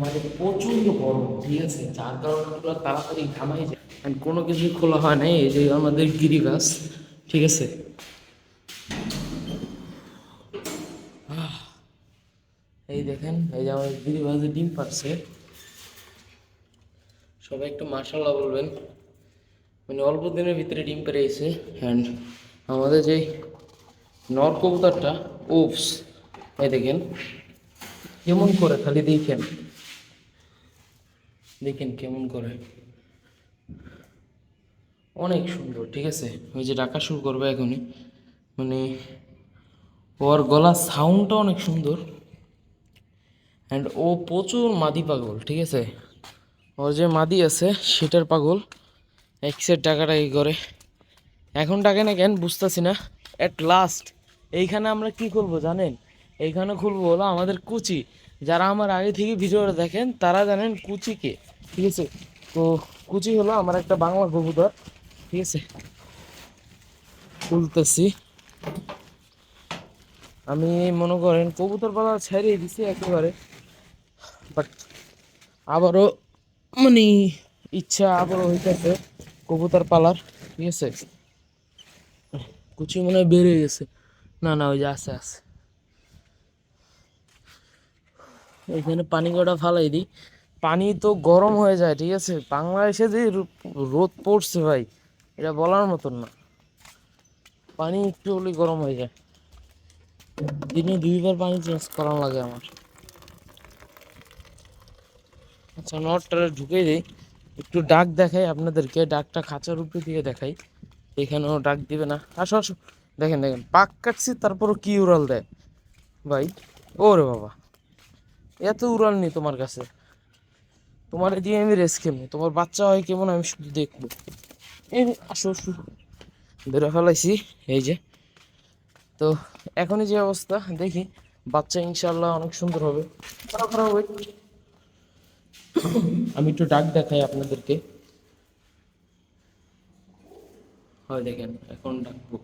মানে প্রচন্ড গরম, ঠিক আছে, যার কারণে পুরো তাড়াতাড়ি ঘামাই যায়। And কোনো কিছুই খোলা হয় নাই, এই যে আমাদের গিরিবাস, ঠিক আছে। এই দেখেন, এই যে আমাদের গিরিবাসে ডিম পারছে। সবাই একটু মাশাআল্লাহ বলবেন, মানে অল্প দিনের ভিতরে ডিম পেরে গেছে। অ্যান্ড আমাদের যে নর কবুতরটা, ওপস, এই দেখেন কেমন করে, খালি দেখেন, দেখেন কেমন করে, অনেক সুন্দর, ঠিক আছে। ওই যে ডাকা শুরু করবে এখনই, মানে ওর গলার সাউন্ডটা অনেক সুন্দর। অ্যান্ড ও প্রচুর মাদি পাগল, ঠিক আছে। ওর যে মাদি আছে সেটার পাগল, এক সেট টাকাটা এই করে। এখন টাকা না কেন বুঝতেছি না। অ্যাট লাস্ট এইখানে আমরা কি করব জানেন, এইখানে খুলবো হলো আমাদের কুচি। যারা আমার আগে থেকে ভিডিওটা দেখেন তারা জানেন কুচিকে, ঠিক আছে। তো কুচি হলো আমার একটা বাংলা কবুতর, ঠিক আছে। খুলতেছি আমি, মনে করেন কবুতর পালা ছেড়ে দিছি একেবারে, বাট আবারও মানে ইচ্ছা আবারও হইতেছে কবুতর পালার, ঠিক আছে। কুচি মনে হয় বেড়ে গেছে, না না ওই যে আছে আছে। এখানে পানি কটা ফালাই দিই, পানি তো গরম হয়ে যায়, ঠিক আছে। বাংলাদেশে যে রোদ পড়ছে ভাই, এটা বলার মতন না। পানি একটু হলেই গরম হয়ে যায়, দিনে 2বার পানি চেঞ্জ করা লাগে আমার। আচ্ছা নটটা ঢুকে দিই, একটু ডাক দেখাই আপনাদেরকে, ডাকটা খাঁচার উপরে দিয়ে দেখাই। এখানেও ডাক দিবে না, আসো আসো। দেখেন দেখেন পাক কাটছি তারপরও কি উড়াল দেয় ভাই। ওরে বাবা, এত উড়াল নেই তোমার কাছে, তোমার দিয়ে আমি রেস কেমনি, তোমার বাচ্চা হয় কেমন আমি শুধু দেখবো। এই আসো আসো, ধরে ফেলাইছি, এই যে। তো এখনই যে অবস্থা দেখি, বাচ্চা ইনশাল্লাহ অনেক সুন্দর হবে। খারাপ খারাপ wait। আমি একটু ডাক দেখাই আপনাদেরকে, হয় দেখেন এখন ডাকবো,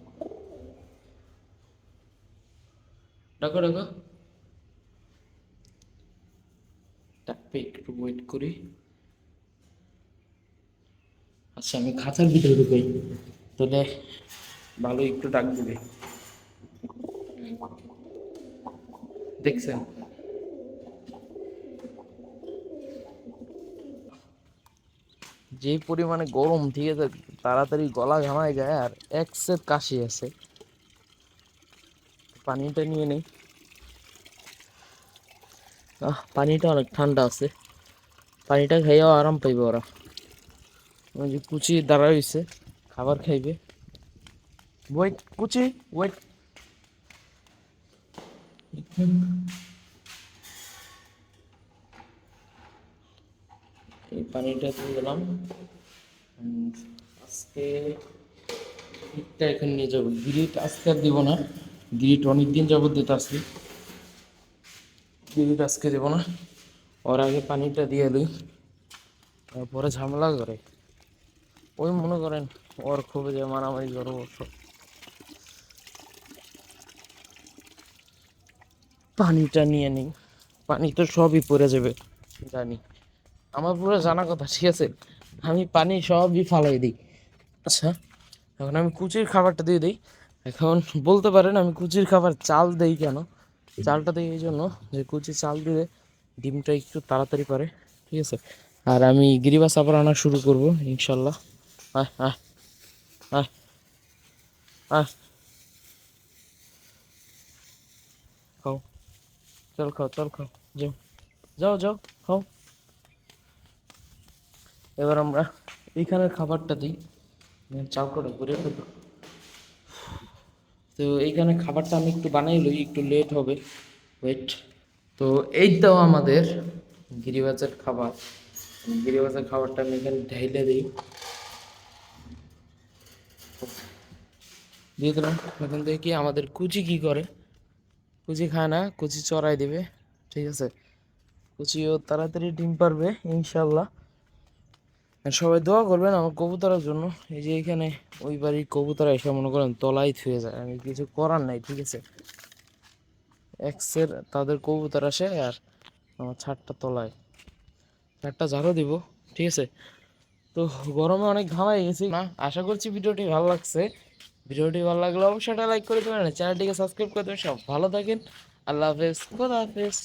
ডাকো ডাকো, ডাকবে, একটু ওয়েট করি। আচ্ছা আমি খাঁচার ভিতরে ঢুকাই, তাহলে ভালো একটু ডাক দিবে, দেখছেন। যে পরিমাণে গরম, ঠিক আছে, তাড়াতাড়ি গলা ঘামায় যায়, আর এক সেট কাশি আছে। পানিটা নিয়ে নেই, পানিটা অনেক ঠান্ডা আছে, পানিটা খাইয়াও আরাম পাইবে ওরা। ওই যে কুচি দাঁড়া হইছে, খাবার খাইবে। ওয়েট কুচি, ওয়েট। এই পানিটা দিয়ে দিলাম। আজকে গিরিটটা এখন নিয়ে যাবো, গিরিট আজকে আর দিব না, গিরিট অনেকদিন যাবত দিতে আসছি, গিরিট আজকে দেবো না। ওর আগে পানিটা দিয়ে দিই, তারপরে ঝামেলা করে। ওই মনে করেন ওর খুব যে মারামারি করবো সব। পানিটা নিয়ে নিই, পানি তো সবই পড়ে যাবে জানি, আমার পুরো জানা কথা, ঠিক আছে। আমি পানি সবই ফালাই দিই। আচ্ছা এখন আমি কুচির খাবারটা দিয়ে দিই। এখন বলতে পারেন আমি কুচির খাবার চাল দেই কেন, চালটা দিই এই জন্য যে কুচি চাল দিলে ডিমটা একটু তাড়াতাড়ি পারে, ঠিক আছে। আর আমি গিরিবাস আবার আনা শুরু করব ইনশাল্লাহ। আয় আয় আয় আয়, খাও, চল খাও চল খাও, যাও যাও যাও, খাও। এবার আমরা এইখানের খাবারটা দিই, চাল করে ঘুরে ফেলবো। তো এইখানে খাবারটা আমি একটু বানাই লই, একটু লেট হবে, ওয়েট। তো এই তো আমাদের গিরিবাজের খাবার, গিরিবাজের খাবারটা আমি এখানে ঢেলে দিই, দিয়ে দিলাম। এখন দেখি আমাদের কুচি কি করে, কুচি খায় না, কুচি চড়াই দিবে, ঠিক আছে। কুচিও তাড়াতাড়ি ডিম পারবে ইনশাল্লাহ। আর সবাই দোয়া করবেন আমার কবুতরের জন্য। এই যে এখানে ওই বাড়ির কবুতর এসে মনে করেন তলাই থুয়ে যায়, আমি কিছু করার নাই, ঠিক আছে। এক্সের তাদের কবুতর আসে আর আমার ছাদটা তলায়, একটা ঝাড়ু দিব, ঠিক আছে। তো গরমে অনেক ঘামাই গেছি না, আশা করছি ভিডিওটি ভালো লাগছে। ভিডিওটি ভালো লাগলে অবশ্যই একটা লাইক করে দেবেন, চ্যানেলটিকে সাবস্ক্রাইব করে দেবেন। সব ভালো থাকেন, আল্লাহ হাফেজ, খোদা হাফেজ।